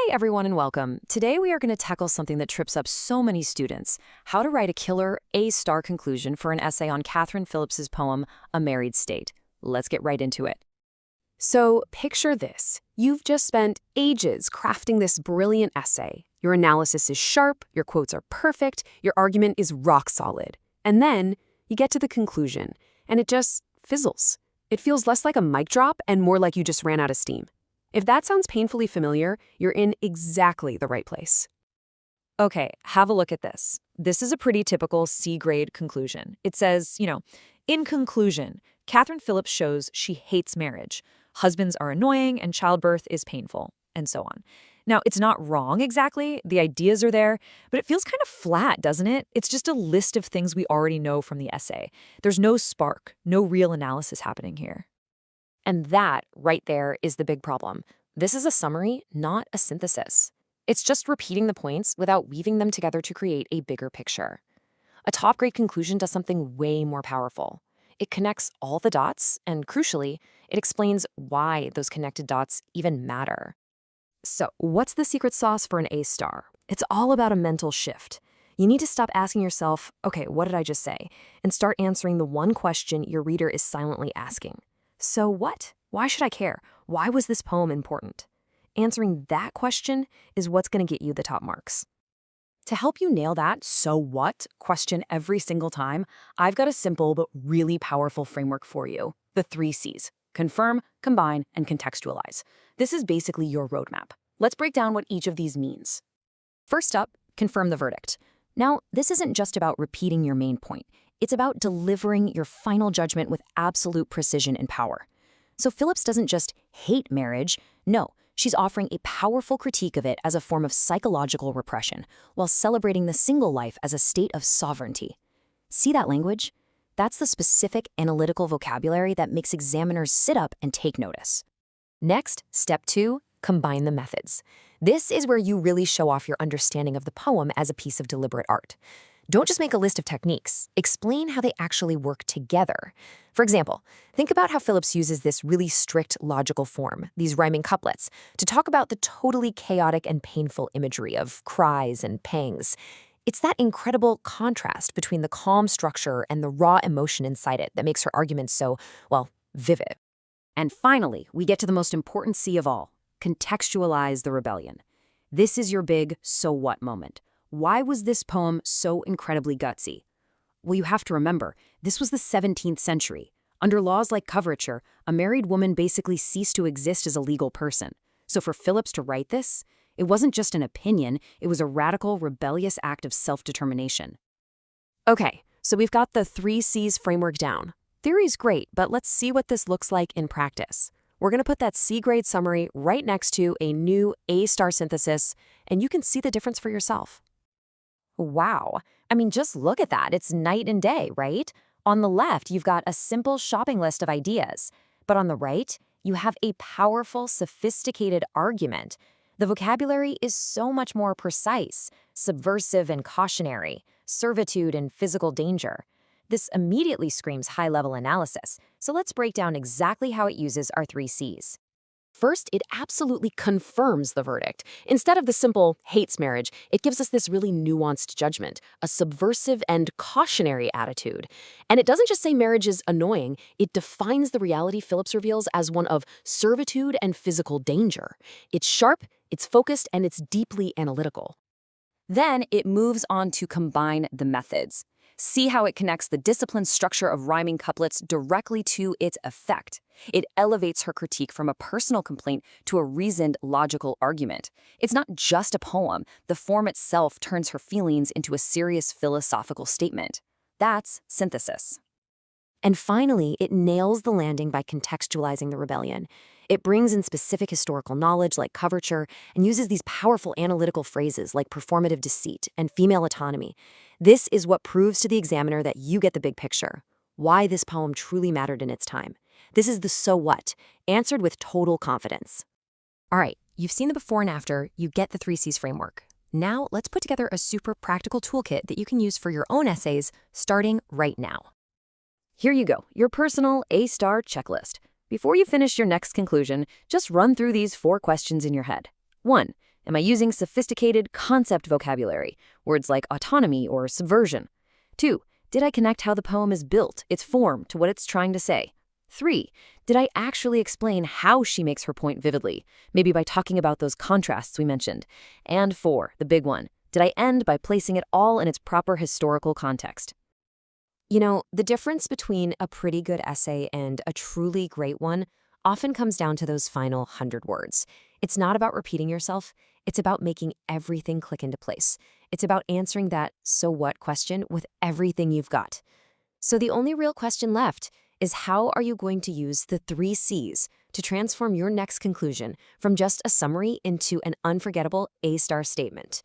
Hey everyone and welcome. Today we are going to tackle something that trips up so many students: how to write a killer A-star conclusion for an essay on Katherine Phillips's poem, A Married State. Let's get right into it. So picture this. You've just spent ages crafting this brilliant essay. Your analysis is sharp, your quotes are perfect, your argument is rock solid. And then you get to the conclusion, and it just fizzles. It feels less like a mic drop and more like you just ran out of steam. If that sounds painfully familiar, you're in exactly the right place. Okay, have a look at this. This is a pretty typical C-grade conclusion. It says, in conclusion, Katherine Phillips shows she hates marriage. Husbands are annoying and childbirth is painful, and so on. Now, it's not wrong exactly. The ideas are there, but it feels kind of flat, doesn't it? It's just a list of things we already know from the essay. There's no spark, no real analysis happening here. And that, right there, is the big problem. This is a summary, not a synthesis. It's just repeating the points without weaving them together to create a bigger picture. A top-grade conclusion does something way more powerful. It connects all the dots, and crucially, it explains why those connected dots even matter. So, what's the secret sauce for an A-star? It's all about a mental shift. You need to stop asking yourself, okay, what did I just say? And start answering the one question your reader is silently asking. So what? Why should I care? Why was this poem important? Answering that question is what's going to get you the top marks. To help you nail that "so what" question every single time, I've got a simple but really powerful framework for you. The 3 C's: confirm, combine, and contextualize. This is basically your roadmap. Let's break down what each of these means. First up, confirm the verdict. Now, this isn't just about repeating your main point. It's about delivering your final judgment with absolute precision and power. So Phillips doesn't just hate marriage. No, she's offering a powerful critique of it as a form of psychological repression, while celebrating the single life as a state of sovereignty. See that language? That's the specific analytical vocabulary that makes examiners sit up and take notice. Next, step 2, combine the methods. This is where you really show off your understanding of the poem as a piece of deliberate art. Don't just make a list of techniques. Explain how they actually work together. For example, think about how Phillips uses this really strict logical form, these rhyming couplets, to talk about the totally chaotic and painful imagery of cries and pangs. It's that incredible contrast between the calm structure and the raw emotion inside it that makes her argument so, vivid. And finally, we get to the most important C of all: contextualize the rebellion. This is your big "so what" moment. Why was this poem so incredibly gutsy? Well, you have to remember, this was the 17th century. Under laws like coverture, a married woman basically ceased to exist as a legal person. So for Phillips to write this, it wasn't just an opinion, it was a radical, rebellious act of self-determination. Okay, so we've got the 3 C's framework down. Theory's great, but let's see what this looks like in practice. We're going to put that C-grade summary right next to a new A-star synthesis, and you can see the difference for yourself. Wow. I mean, just look at that. It's night and day, right? On the left, you've got a simple shopping list of ideas. But on the right, you have a powerful, sophisticated argument. The vocabulary is so much more precise: subversive and cautionary, servitude and physical danger. This immediately screams high-level analysis. So let's break down exactly how it uses our 3 C's. First, it absolutely confirms the verdict. Instead of the simple hates marriage, it gives us this really nuanced judgment, a subversive and cautionary attitude. And it doesn't just say marriage is annoying, it defines the reality Phillips reveals as one of servitude and physical danger. It's sharp, it's focused, and it's deeply analytical. Then it moves on to combine the methods. See how it connects the disciplined structure of rhyming couplets directly to its effect. It elevates her critique from a personal complaint to a reasoned, logical argument. It's not just a poem. The form itself turns her feelings into a serious philosophical statement. That's synthesis. And finally, it nails the landing by contextualizing the rebellion. It brings in specific historical knowledge like coverture and uses these powerful analytical phrases like performative deceit and female autonomy. This is what proves to the examiner that you get the big picture, why this poem truly mattered in its time. This is the "so what," answered with total confidence. All right, you've seen the before and after, you get the 3 C's framework. Now let's put together a super practical toolkit that you can use for your own essays starting right now. Here you go, your personal A-star checklist. Before you finish your next conclusion, just run through these 4 questions in your head. 1. Am I using sophisticated concept vocabulary, words like autonomy or subversion? 2. Did I connect how the poem is built, its form, to what it's trying to say? 3. Did I actually explain how she makes her point vividly, maybe by talking about those contrasts we mentioned? And 4, the big one, did I end by placing it all in its proper historical context? You know, the difference between a pretty good essay and a truly great one often comes down to those final 100 words. It's not about repeating yourself, it's about making everything click into place. It's about answering that "so what" question with everything you've got. So the only real question left is, how are you going to use the 3 C's to transform your next conclusion from just a summary into an unforgettable A-star statement?